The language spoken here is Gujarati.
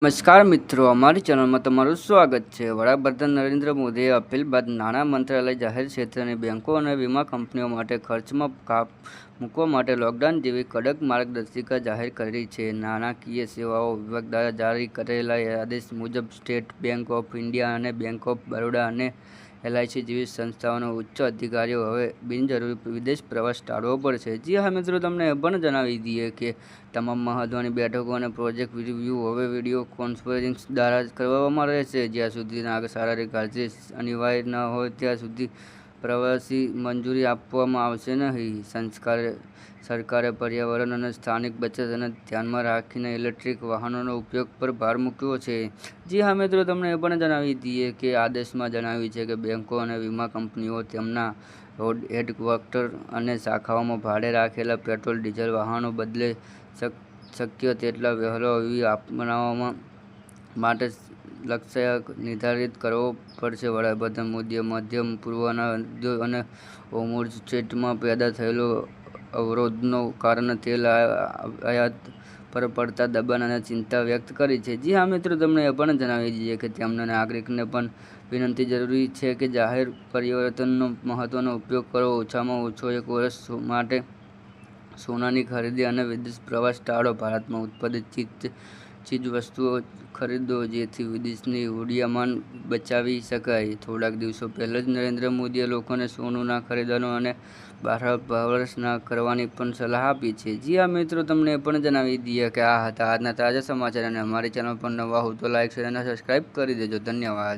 નમસ્કાર મિત્રો, અમારી ચેનલમાં તમારું સ્વાગત છે। વડાપ્રધાન નરેન્દ્ર મોદીએ અપીલ બાદ નાણાં મંત્રાલય જાહેર ક્ષેત્રની બેંકો અને વીમા કંપનીઓ માટે ખર્ચમાં કાપ મૂકવા માટે લોકડાઉન જેવી કડક માર્ગદર્શિકા જાહેર કરી છે। નાણાકીય સેવાઓ વિભાગ દ્વારા જારી કરેલા આદેશ મુજબ સ્ટેટ બેંક ઓફ ઇન્ડિયા અને બેંક ઓફ બરોડા અને LIC જેવી સંસ્થાઓના ઉચ્ચ અધિકારીઓ હવે બિનજરૂરી વિદેશ પ્રવાસ ટાળવો પડશે। જી હા મિત્રો, તમને એ પણ જણાવી દઈએ કે તમામ મહત્વની બેઠકો અને પ્રોજેક્ટ રિવ્યૂ હવે વિડીયો કોન્ફરન્સિંગ દ્વારા કરવામાં રહેશે। જ્યાં સુધી શારીરિક હાજરી અનિવાર્ય ન હોય ત્યાં સુધી પ્રવાસી મંજૂરી આપવામાં આવશે નહીં। સરકારે પર્યાવરણ અને સ્થાનિક બચતને ધ્યાનમાં રાખીને ઇલેક્ટ્રિક વાહનોનો ઉપયોગ પર ભાર મૂક્યો છે। જી હા મિત્રો, તમને એ પણ જણાવી દઈએ કે આદેશમાં જણાવ્યું છે કે બેંકો અને વીમા કંપનીઓ તેમના હેડક્વાર્ટર અને શાખાઓમાં ભાડે રાખેલા પેટ્રોલ ડીઝલ વાહનો બદલે શક્ય તેટલા વહેલો EV અપનાવવા માટે લક્ષ્ય નિર્ધારિત કરવો પડશે। વડાપ્રધાન મોદીએ મધ્ય પૂર્વના ઉદ્યોગ અને હોર્મુઝ સ્ટ્રેઇટમાં પેદા થયેલા અવરોધોને કારણે તેલ આયાત પર પડતા દબાણ અને ચિંતા વ્યક્ત કરી છે। જી હા મિત્રો, તમને એ પણ જણાવી દઈએ કે તેમના નાગરિકોને પણ વિનંતી જરૂરી છે કે જાહેર પરિવહનનો મહત્વનો ઉપયોગ કરો। ઓછામાં ઓછો 1 વર્ષ માટે સોનાની ખરીદી અને વિદેશ પ્રવાસ ટાળો। ભારતમાં ઉત્પાદિત ચીજવસ્તુઓ ખરીદો જેથી વિદેશની હૂંડિયામણ બચાવી શકાય। થોડાક દિવસો પહેલાં જ નરેન્દ્ર મોદીએ લોકોને સોનું ના ખરીદવાનો અને બહારવર્ષ ના કરવાની પણ સલાહ આપી છે। જી હા મિત્રો, તમને એ પણ જણાવી દઈએ કે આ હતા આજના તાજા સમાચાર અને અમારી ચેનલ પર નવા હો તો લાઇક, શેર અને સબસ્ક્રાઇબ કરી દેજો। ધન્યવાદ।